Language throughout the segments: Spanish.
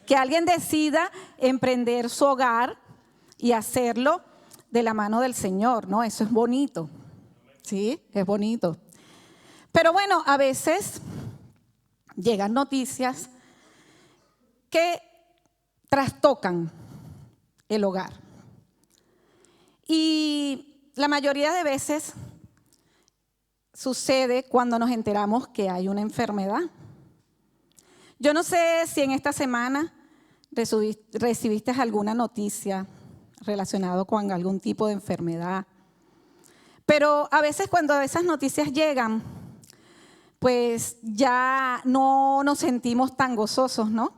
Que alguien decida emprender su hogar y hacerlo de la mano del Señor, ¿no? Eso es bonito, ¿sí? Es bonito. Pero bueno, a veces llegan noticias que trastocan el hogar. Y la mayoría de veces sucede cuando nos enteramos que hay una enfermedad. Yo no sé si en esta semana recibiste alguna noticia relacionada con algún tipo de enfermedad. Pero a veces cuando esas noticias llegan, pues ya no nos sentimos tan gozosos, ¿no?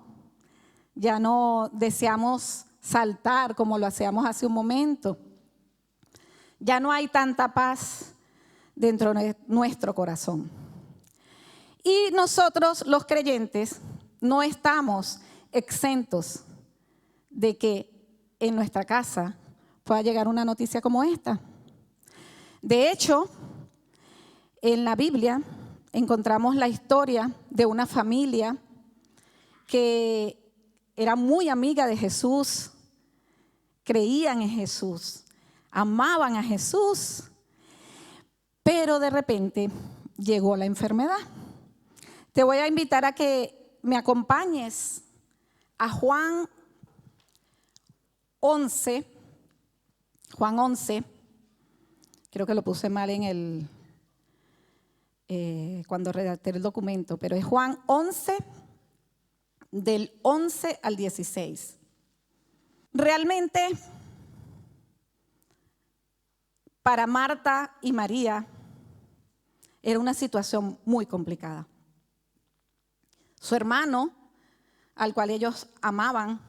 Ya no deseamos saltar como lo hacíamos hace un momento. Ya no hay tanta paz dentro de nuestro corazón. Y nosotros, los creyentes, no estamos exentos de que en nuestra casa pueda llegar una noticia como esta. De hecho, en la Biblia encontramos la historia de una familia que era muy amiga de Jesús, creían en Jesús, amaban a Jesús, pero de repente llegó la enfermedad. Te voy a invitar a que me acompañes a Juan 11, creo que lo puse mal en cuando redacté el documento, pero es Juan 11, del 11 al 16. Realmente, para Marta y María, era una situación muy complicada. Su hermano, al cual ellos amaban,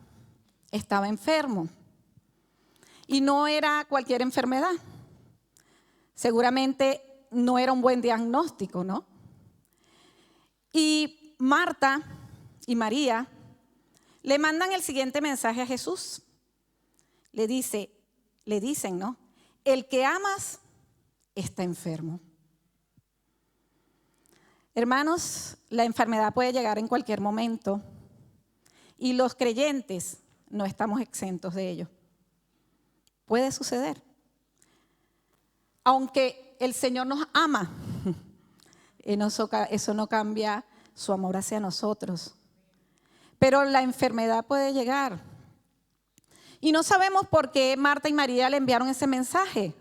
estaba enfermo. Y no era cualquier enfermedad. Seguramente no era un buen diagnóstico, ¿no? Y Marta y María le mandan el siguiente mensaje a Jesús. Le dicen, ¿no? El que amas está enfermo. Hermanos, la enfermedad puede llegar en cualquier momento y los creyentes no estamos exentos de ello. Puede suceder. Aunque el Señor nos ama, eso no cambia su amor hacia nosotros. Pero la enfermedad puede llegar. Y no sabemos por qué Marta y María le enviaron ese mensaje.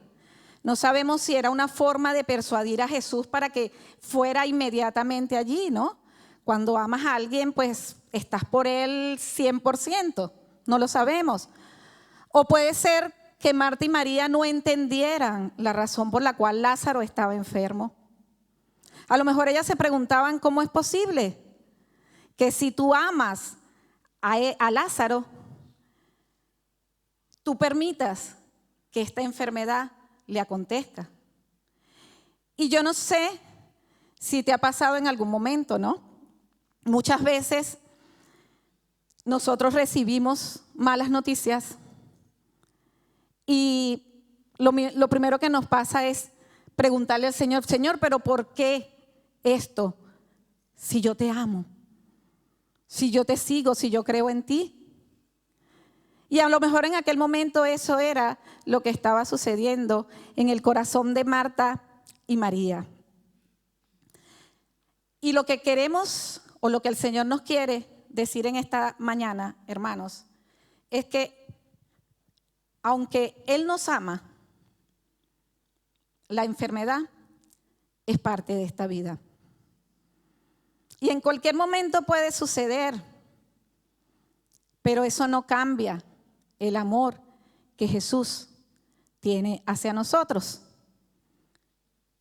No sabemos si era una forma de persuadir a Jesús para que fuera inmediatamente allí, ¿no? Cuando amas a alguien, pues estás por él 100%. No lo sabemos. O puede ser que Marta y María no entendieran la razón por la cual Lázaro estaba enfermo. A lo mejor ellas se preguntaban cómo es posible que si tú amas a Lázaro, tú permitas que esta enfermedad le acontezca. Y yo no sé si te ha pasado en algún momento, ¿no? Muchas veces nosotros recibimos malas noticias y lo primero que nos pasa es preguntarle al Señor, Señor, ¿pero por qué esto? Si yo te amo, si yo te sigo, si yo creo en ti. Y a lo mejor en aquel momento eso era lo que estaba sucediendo en el corazón de Marta y María. Y lo que queremos, o lo que el Señor nos quiere decir en esta mañana, hermanos, es que aunque Él nos ama, la enfermedad es parte de esta vida. Y en cualquier momento puede suceder, pero eso no cambia el amor que Jesús tiene hacia nosotros.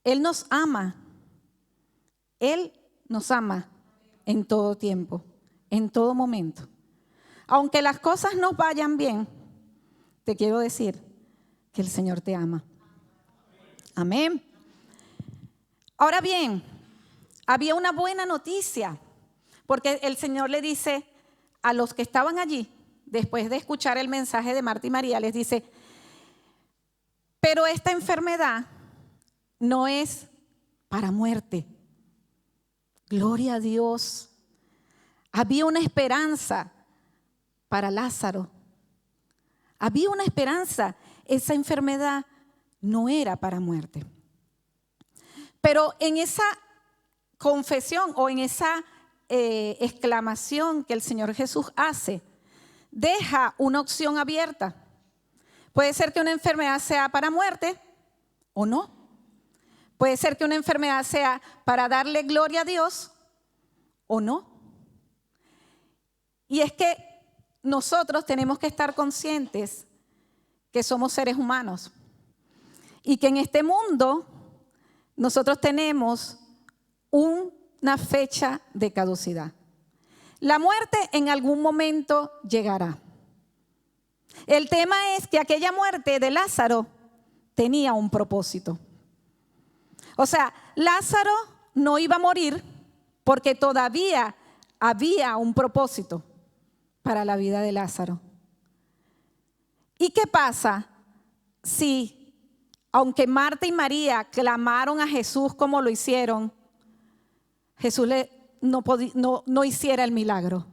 Él nos ama. Él nos ama en todo tiempo, en todo momento. Aunque las cosas no vayan bien, te quiero decir que el Señor te ama. Amén. Ahora bien, había una buena noticia, porque el Señor le dice a los que estaban allí, después de escuchar el mensaje de Marta y María, les dice, pero esta enfermedad no es para muerte. Gloria a Dios. Había una esperanza para Lázaro. Había una esperanza. Esa enfermedad no era para muerte. Pero en esa confesión o en esa exclamación que el Señor Jesús hace, deja una opción abierta. Puede ser que una enfermedad sea para muerte o no. Puede ser que una enfermedad sea para darle gloria a Dios o no. Y es que nosotros tenemos que estar conscientes que somos seres humanos y que en este mundo nosotros tenemos una fecha de caducidad. La muerte en algún momento llegará. El tema es que aquella muerte de Lázaro tenía un propósito. O sea, Lázaro no iba a morir porque todavía había un propósito para la vida de Lázaro. ¿Y qué pasa si, aunque Marta y María clamaron a Jesús como lo hicieron, Jesús no hiciera el milagro?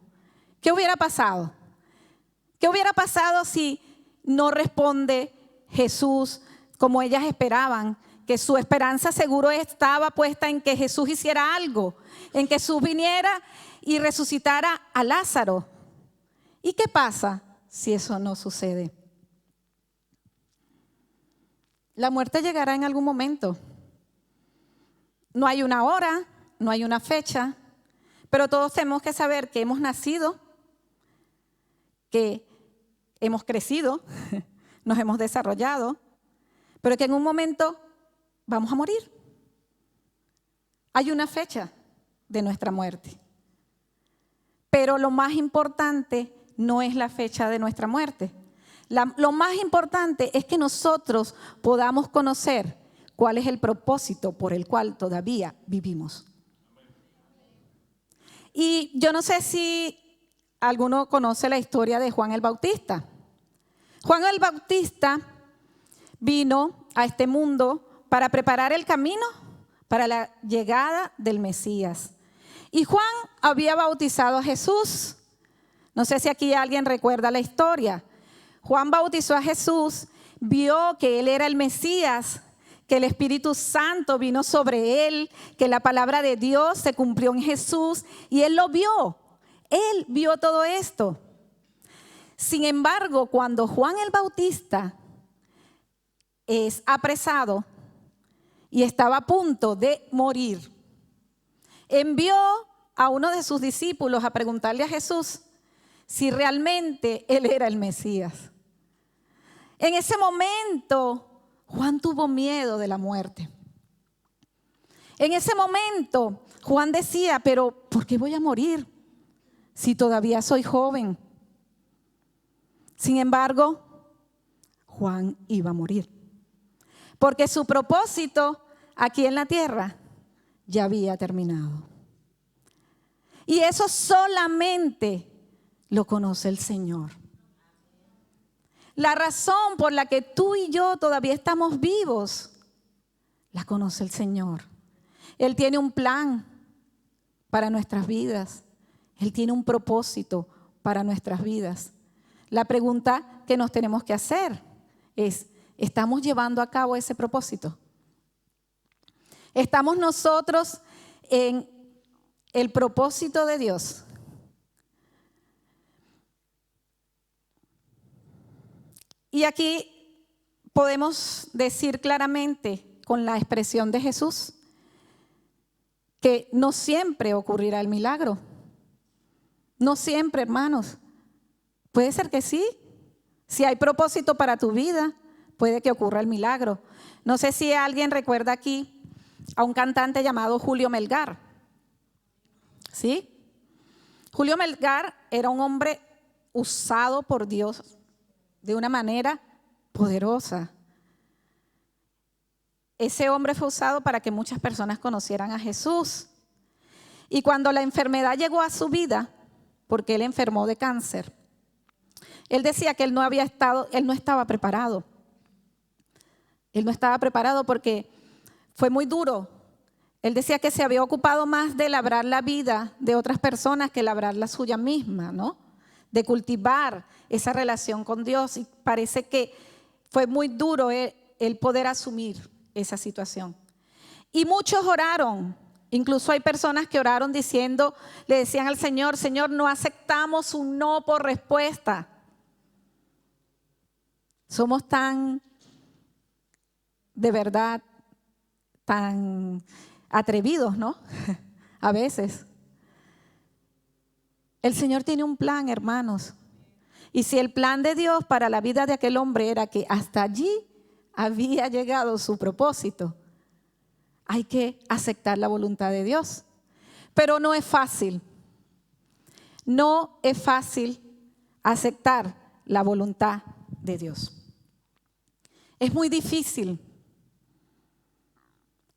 ¿Qué hubiera pasado? ¿Qué hubiera pasado si no responde Jesús como ellas esperaban? Que su esperanza seguro estaba puesta en que Jesús hiciera algo, en que Jesús viniera y resucitara a Lázaro. ¿Y qué pasa si eso no sucede? La muerte llegará en algún momento. No hay una hora, no hay una fecha, pero todos tenemos que saber que hemos nacido, que hemos crecido, nos hemos desarrollado, pero que en un momento vamos a morir. Hay una fecha de nuestra muerte. Pero lo más importante no es la fecha de nuestra muerte. Lo más importante es que nosotros podamos conocer cuál es el propósito por el cual todavía vivimos. Y yo no sé si alguno conoce la historia de Juan el Bautista. Juan el Bautista vino a este mundo para preparar el camino para la llegada del Mesías. Y Juan había bautizado a Jesús. No sé si aquí alguien recuerda la historia. Juan bautizó a Jesús, vio que él era el Mesías, que el Espíritu Santo vino sobre él, que la palabra de Dios se cumplió en Jesús y él lo vio. Él vio todo esto. Sin embargo, cuando Juan el Bautista es apresado y estaba a punto de morir, envió a uno de sus discípulos a preguntarle a Jesús si realmente él era el Mesías. En ese momento, Juan tuvo miedo de la muerte. En ese momento, Juan decía, pero ¿por qué voy a morir si todavía soy joven? Sin embargo, Juan iba a morir, porque su propósito aquí en la tierra ya había terminado. Y eso solamente lo conoce el Señor. La razón por la que tú y yo todavía estamos vivos, la conoce el Señor. Él tiene un plan para nuestras vidas. Él tiene un propósito para nuestras vidas. La pregunta que nos tenemos que hacer es, ¿estamos llevando a cabo ese propósito? ¿Estamos nosotros en el propósito de Dios? Y aquí podemos decir claramente con la expresión de Jesús que no siempre ocurrirá el milagro. No siempre, hermanos. Puede ser que sí. Si hay propósito para tu vida, puede que ocurra el milagro. No sé si alguien recuerda aquí a un cantante llamado Julio Melgar. ¿Sí? Julio Melgar era un hombre usado por Dios de una manera poderosa. Ese hombre fue usado para que muchas personas conocieran a Jesús. Y cuando la enfermedad llegó a su vida, porque él enfermó de cáncer, él decía que él no estaba preparado. Él no estaba preparado porque fue muy duro. Él decía que se había ocupado más de labrar la vida de otras personas que labrar la suya misma, ¿no? de cultivar esa relación con Dios, y parece que fue muy duro el poder asumir esa situación. Y muchos oraron, incluso hay personas que oraron diciendo, le decían al Señor, Señor, no aceptamos un no por respuesta. Somos tan, de verdad, tan atrevidos, ¿no? A veces. El Señor tiene un plan, hermanos. Y si el plan de Dios para la vida de aquel hombre era que hasta allí había llegado su propósito, hay que aceptar la voluntad de Dios. Pero no es fácil. No es fácil aceptar la voluntad de Dios. Es muy difícil.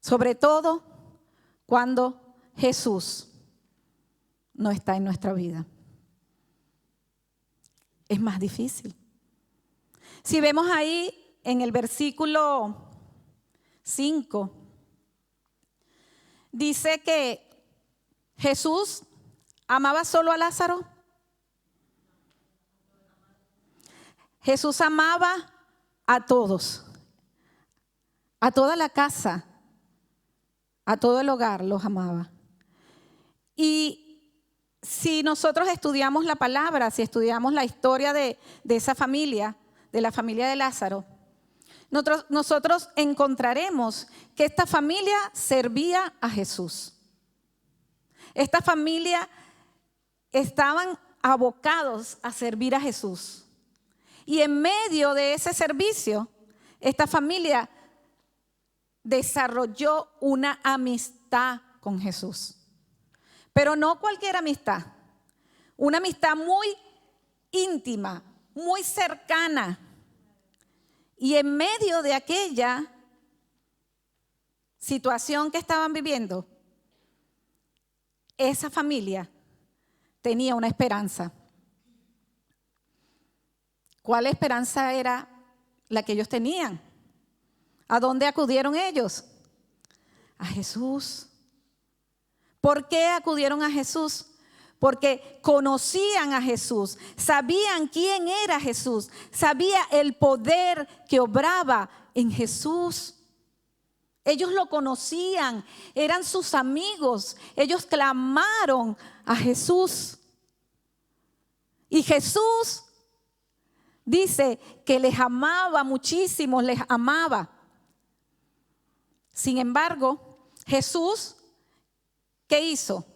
Sobre todo cuando Jesús no está en nuestra vida. Es más difícil. Si vemos ahí en el versículo 5, dice que Jesús amaba solo a Lázaro. Jesús amaba a todos, a toda la casa, a todo el hogar los amaba. Y si nosotros estudiamos la palabra, si estudiamos la historia de esa familia, de la familia de Lázaro, nosotros encontraremos que esta familia servía a Jesús. Esta familia estaban abocados a servir a Jesús. Y en medio de ese servicio, esta familia desarrolló una amistad con Jesús. Pero no cualquier amistad, una amistad muy íntima, muy cercana. Y en medio de aquella situación que estaban viviendo, esa familia tenía una esperanza. ¿Cuál esperanza era la que ellos tenían? ¿A dónde acudieron ellos? A Jesús. ¿Por qué acudieron a Jesús? Porque conocían a Jesús, sabían quién era Jesús, sabía el poder que obraba en Jesús. Ellos lo conocían, eran sus amigos, ellos clamaron a Jesús. Y Jesús dice que les amaba muchísimo, les amaba. Sin embargo, Jesús, ¿qué hizo?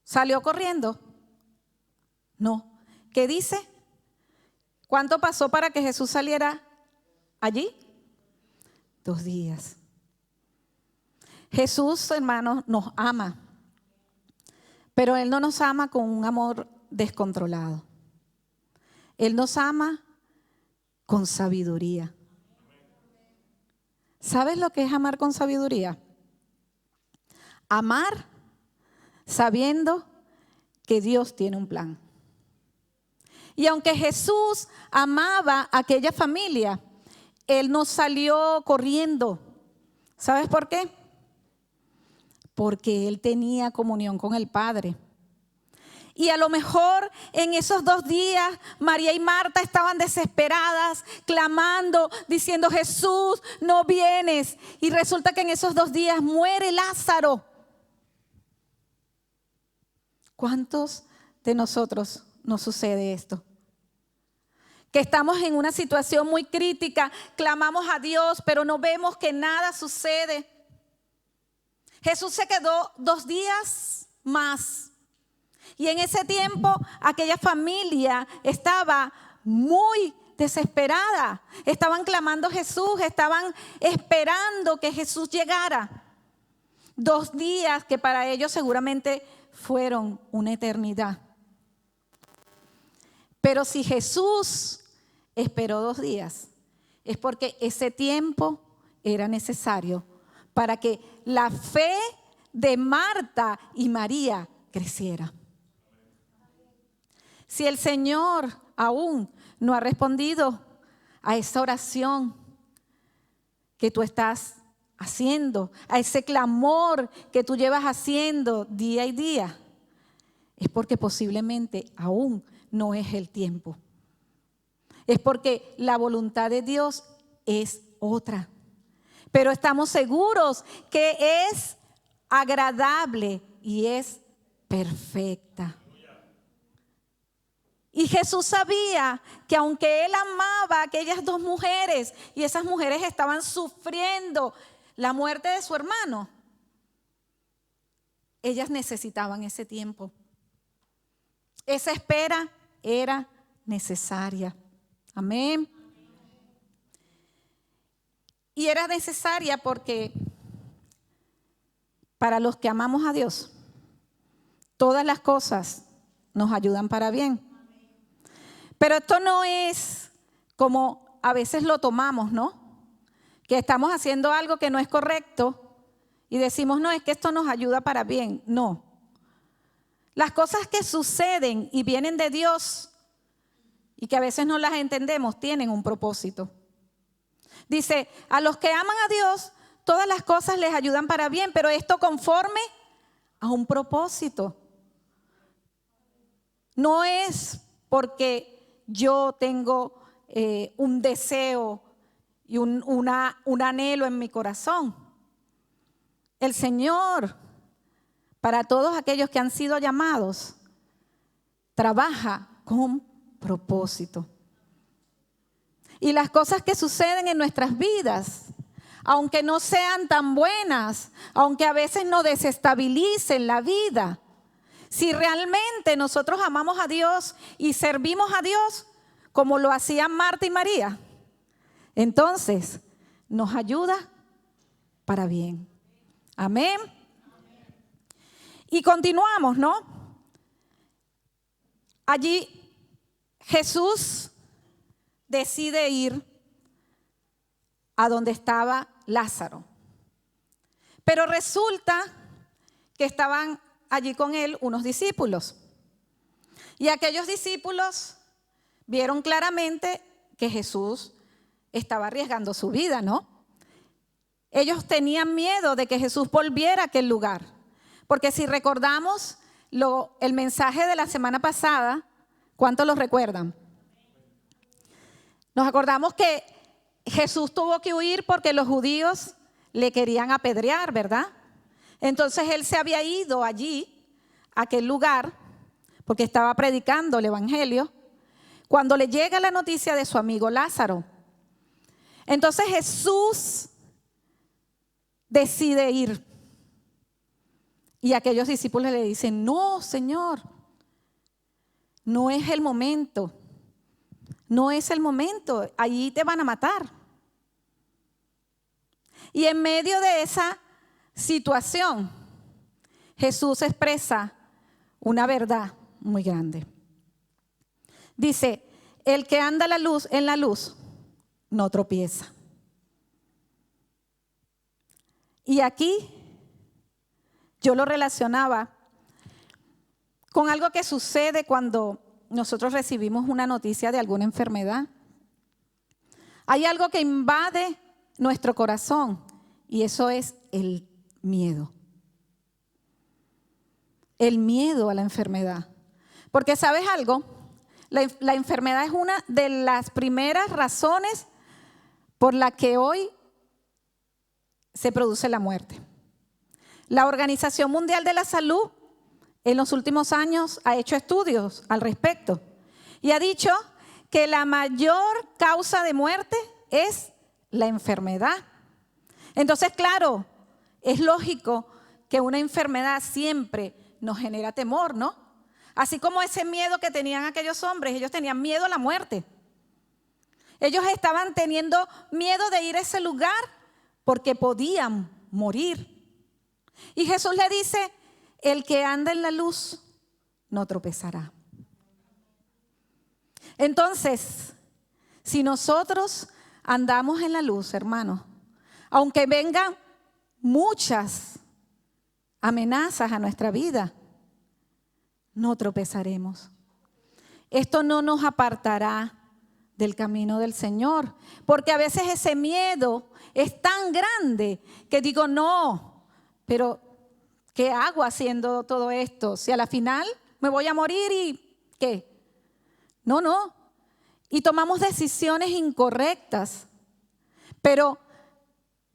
¿Salió corriendo? No. ¿Qué dice? ¿Cuánto pasó para que Jesús saliera allí? 2 días. Jesús, hermanos, nos ama, pero Él no nos ama con un amor descontrolado. Él nos ama con sabiduría. ¿Sabes lo que es amar con sabiduría? Amar sabiendo que Dios tiene un plan. Y aunque Jesús amaba a aquella familia, Él no salió corriendo. ¿Sabes por qué? Porque Él tenía comunión con el Padre. Y a lo mejor en esos 2 días María y Marta estaban desesperadas, clamando, diciendo, Jesús, no vienes. Y resulta que en esos 2 días muere Lázaro. ¿Cuántos de nosotros nos sucede esto? Que estamos en una situación muy crítica, clamamos a Dios, pero no vemos que nada sucede. Jesús se quedó 2 días más. Y en ese tiempo aquella familia estaba muy desesperada. Estaban clamando a Jesús, estaban esperando que Jesús llegara. 2 días que para ellos seguramente fueron una eternidad. Pero si Jesús esperó 2 días, es porque ese tiempo era necesario para que la fe de Marta y María creciera. Si el Señor aún no ha respondido a esa oración que tú estás haciendo, a ese clamor que tú llevas haciendo día y día, es porque posiblemente aún no es el tiempo. Es porque la voluntad de Dios es otra. Pero estamos seguros que es agradable y es perfecta. Y Jesús sabía que aunque Él amaba a aquellas dos mujeres y esas mujeres estaban sufriendo la muerte de su hermano, ellas necesitaban ese tiempo. Esa espera era necesaria. Amén. Y era necesaria porque para los que amamos a Dios, todas las cosas nos ayudan para bien. Pero esto no es como a veces lo tomamos, ¿no? Que estamos haciendo algo que no es correcto y decimos, no, es que esto nos ayuda para bien. No. Las cosas que suceden y vienen de Dios y que a veces no las entendemos, tienen un propósito. Dice, a los que aman a Dios, todas las cosas les ayudan para bien, pero esto conforme a un propósito. No es porque yo tengo un deseo y un anhelo en mi corazón. El Señor, para todos aquellos que han sido llamados, trabaja con propósito. Y las cosas que suceden en nuestras vidas, aunque no sean tan buenas, aunque a veces nos desestabilicen la vida, si realmente nosotros amamos a Dios y servimos a Dios como lo hacían Marta y María, entonces nos ayuda para bien. Amén. Y continuamos, ¿no? Allí Jesús decide ir a donde estaba Lázaro. Pero resulta que estaban allí con él unos discípulos. Y aquellos discípulos vieron claramente que Jesús estaba arriesgando su vida, ¿no? Ellos tenían miedo de que Jesús volviera a aquel lugar. Porque si recordamos el mensaje de la semana pasada, ¿cuántos lo recuerdan? Nos acordamos que Jesús tuvo que huir porque los judíos le querían apedrear, ¿verdad? Entonces él se había ido allí, a aquel lugar, porque estaba predicando el evangelio, cuando le llega la noticia de su amigo Lázaro. Entonces Jesús decide ir. Y aquellos discípulos le dicen, no, Señor, no es el momento. No es el momento, allí te van a matar. Y en medio de esa situación, Jesús expresa una verdad muy grande. Dice, el que anda en la luz no tropieza. Y aquí yo lo relacionaba con algo que sucede cuando nosotros recibimos una noticia de alguna enfermedad. Hay algo que invade nuestro corazón y eso es el miedo. El miedo a la enfermedad. Porque ¿sabes algo? La enfermedad es una de las primeras razones por la que hoy se produce la muerte. La Organización Mundial de la Salud en los últimos años ha hecho estudios al respecto y ha dicho que la mayor causa de muerte es la enfermedad. Entonces, claro, es lógico que una enfermedad siempre nos genera temor, ¿no? Así como ese miedo que tenían aquellos hombres, ellos tenían miedo a la muerte. Ellos estaban teniendo miedo de ir a ese lugar porque podían morir. Y Jesús le dice, el que anda en la luz no tropezará. Entonces, si nosotros andamos en la luz, hermanos, aunque vengan muchas amenazas a nuestra vida, no tropezaremos. Esto no nos apartará del camino del Señor, porque a veces ese miedo es tan grande que digo, no, pero ¿qué hago haciendo todo esto? Si a la final me voy a morir y ¿qué? No. Y tomamos decisiones incorrectas. Pero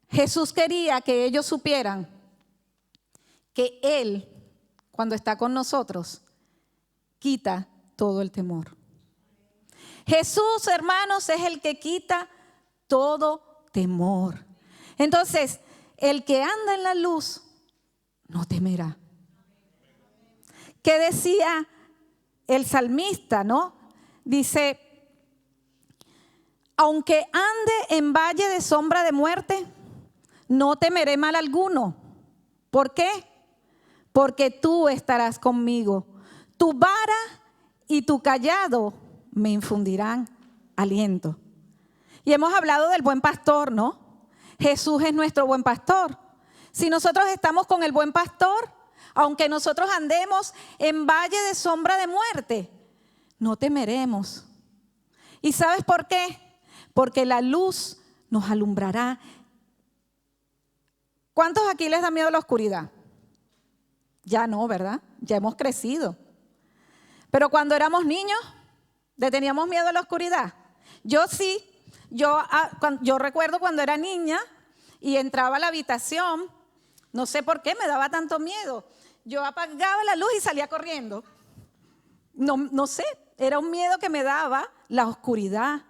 Jesús quería que ellos supieran que Él, cuando está con nosotros, quita todo el temor. Jesús, hermanos, es el que quita todo temor. Entonces, el que anda en la luz no temerá. ¿Qué decía el salmista, no? Dice, aunque ande en valle de sombra de muerte, no temeré mal alguno. ¿Por qué? Porque tú estarás conmigo. Tu vara y tu cayado me infundirán aliento. Y hemos hablado del buen pastor, ¿no? Jesús es nuestro buen pastor. Si nosotros estamos con el buen pastor, aunque nosotros andemos en valle de sombra de muerte, no temeremos. ¿Y sabes por qué? Porque la luz nos alumbrará. ¿Cuántos aquí les da miedo la oscuridad? Ya no, ¿verdad? Ya hemos crecido. Pero cuando éramos niños, ¿le teníamos miedo a la oscuridad? Yo sí. Yo recuerdo cuando era niña y entraba a la habitación, no sé por qué me daba tanto miedo. Yo apagaba la luz y salía corriendo. No sé, era un miedo que me daba la oscuridad.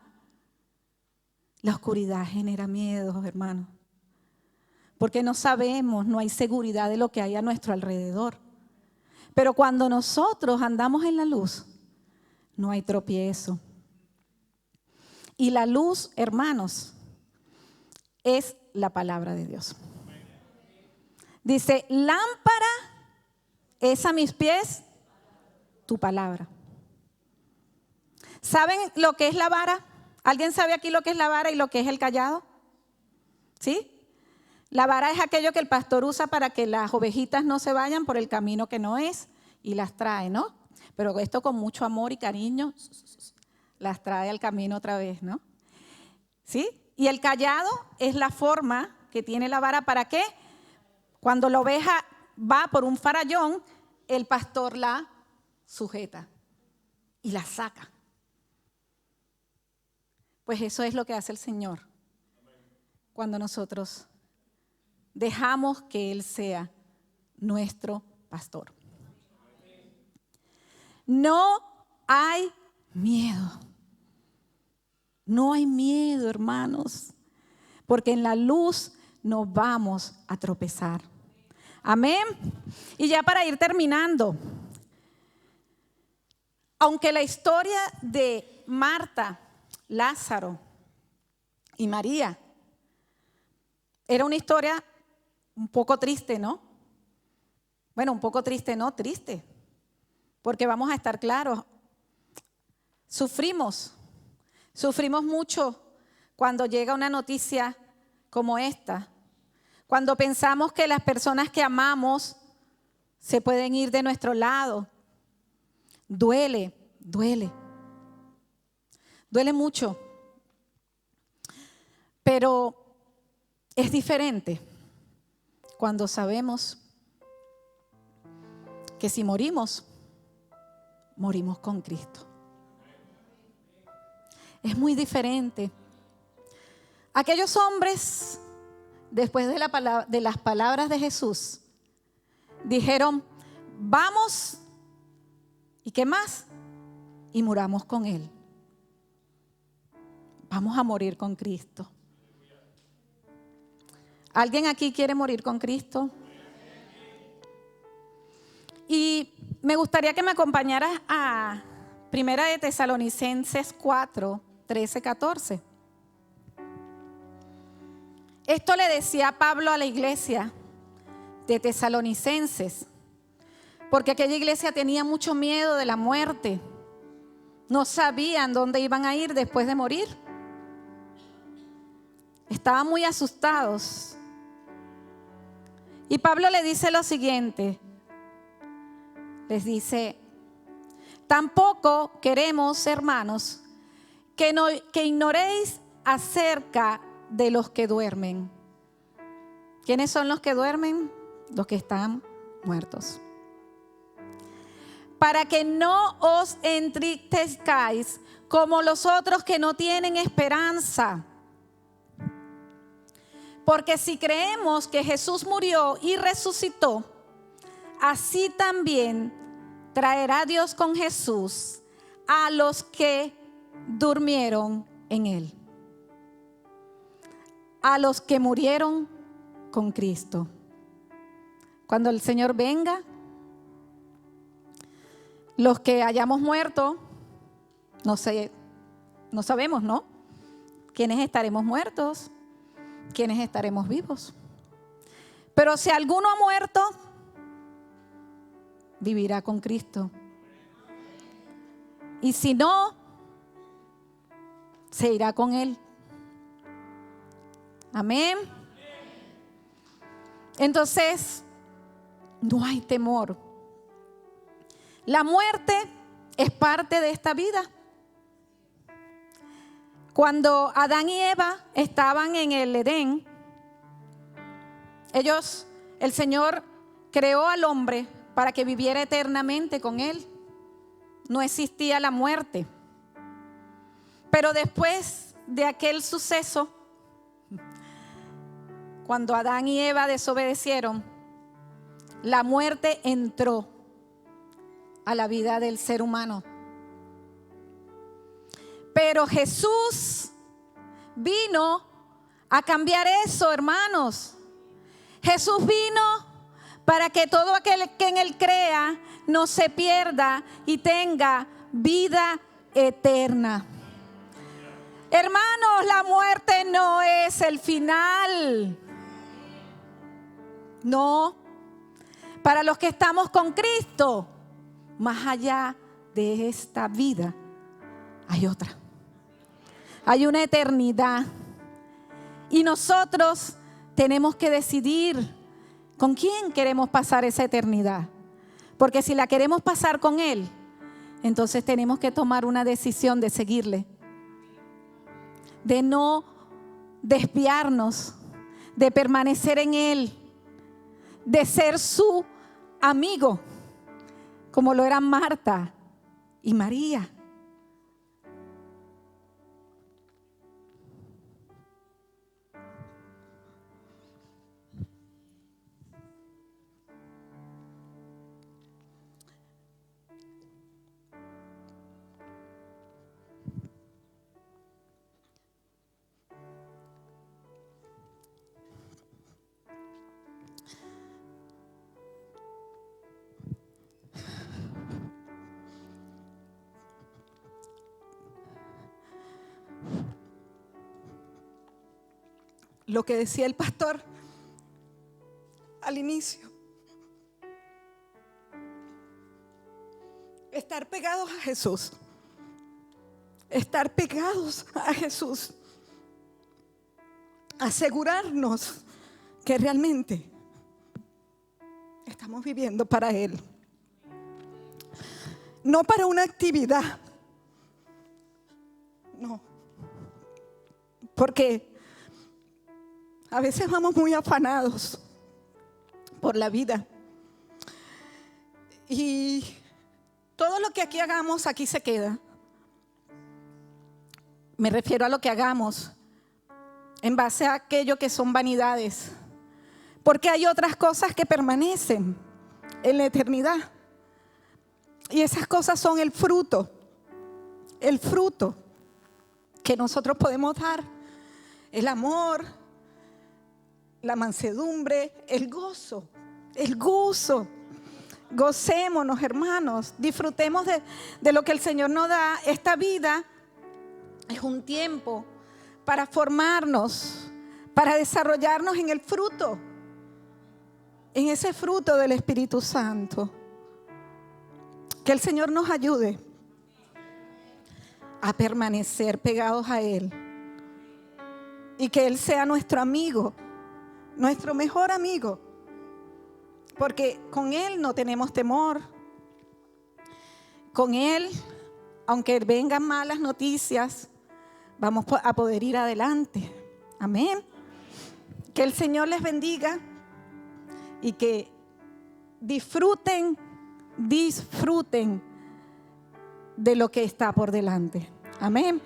La oscuridad genera miedo, hermanos. Porque no sabemos, no hay seguridad de lo que hay a nuestro alrededor. Pero cuando nosotros andamos en la luz, no hay tropiezo. Y la luz, hermanos, es la palabra de Dios. Dice, lámpara es a mis pies tu palabra. ¿Saben lo que es la vara? ¿Alguien sabe aquí lo que es la vara y lo que es el cayado? ¿Sí? La vara es aquello que el pastor usa para que las ovejitas no se vayan por el camino que no es y las trae, ¿no? Pero esto con mucho amor y cariño las trae al camino otra vez, ¿no? ¿Sí? Y el cayado es la forma que tiene la vara, ¿para qué? Cuando la oveja va por un farallón, el pastor la sujeta y la saca. Pues eso es lo que hace el Señor cuando nosotros dejamos que Él sea nuestro pastor. No hay miedo. No hay miedo, hermanos, porque en la luz no vamos a tropezar. Amén. Y ya para ir terminando, aunque la historia de Marta, Lázaro y María era una historia un poco triste, ¿no? Bueno, un poco triste, no, triste. Porque vamos a estar claros, sufrimos mucho cuando llega una noticia como esta. Cuando pensamos que las personas que amamos se pueden ir de nuestro lado. Duele mucho. Pero es diferente cuando sabemos que si morimos con Cristo. Es muy diferente. Aquellos hombres, después de las palabras de Jesús, dijeron, vamos, ¿y qué más? Y muramos con Él. Vamos a morir con Cristo. ¿Alguien aquí quiere morir con Cristo? Y me gustaría que me acompañaras a Primera de Tesalonicenses 4, 13, 14. Esto le decía Pablo a la iglesia de Tesalonicenses, porque aquella iglesia tenía mucho miedo de la muerte. No sabían dónde iban a ir después de morir. Estaban muy asustados. Y Pablo le dice lo siguiente. Les dice, tampoco queremos, hermanos, que ignoréis acerca de los que duermen. ¿Quiénes son los que duermen? Los que están muertos. para que no os entristezcáis como los otros que no tienen esperanza. Porque si creemos que Jesús murió y resucitó, así también traerá Dios con Jesús a los que durmieron en Él, a los que murieron con Cristo. Cuando el Señor venga, los que hayamos muerto, no sabemos, ¿no? ¿Quiénes estaremos muertos? ¿Quiénes estaremos vivos? Pero si alguno ha muerto, vivirá con Cristo. Y si no, se irá con Él. Amén. Entonces, no hay temor. La muerte es parte de esta vida. Cuando Adán y Eva estaban en el Edén, el Señor creó al hombre para que viviera eternamente con Él. No existía la muerte. Pero después de aquel suceso, cuando Adán y Eva desobedecieron, la muerte entró a la vida del ser humano. Pero Jesús vino a cambiar eso, hermanos. Jesús vino para que todo aquel que en Él crea no se pierda y tenga vida eterna. Hermanos, la muerte no es el final. No. Para los que estamos con Cristo, más allá de esta vida, hay otra. Hay una eternidad. Y nosotros tenemos que decidir con quién queremos pasar esa eternidad. Porque si la queremos pasar con Él, entonces tenemos que tomar una decisión de seguirle. De no desviarnos, de permanecer en Él, de ser su amigo, como lo eran Marta y María. Lo que decía el pastor al inicio. Estar pegados a Jesús. Estar pegados a Jesús. Asegurarnos que realmente estamos viviendo para Él. No para una actividad. No. Porque a veces vamos muy afanados por la vida. Y todo lo que aquí hagamos, aquí se queda. Me refiero a lo que hagamos en base a aquello que son vanidades. Porque hay otras cosas que permanecen en la eternidad. Y esas cosas son el fruto que nosotros podemos dar. El amor, la mansedumbre, el gozo. Gocémonos, hermanos, disfrutemos de lo que el Señor nos da. Esta vida es un tiempo para formarnos, para desarrollarnos en el fruto, en ese fruto del Espíritu Santo. Que el Señor nos ayude a permanecer pegados a Él y que Él sea nuestro amigo, nuestro mejor amigo, porque con Él no tenemos temor. Con Él, aunque vengan malas noticias, vamos a poder ir adelante. Amén. Que el Señor les bendiga y que disfruten disfruten de lo que está por delante. Amén.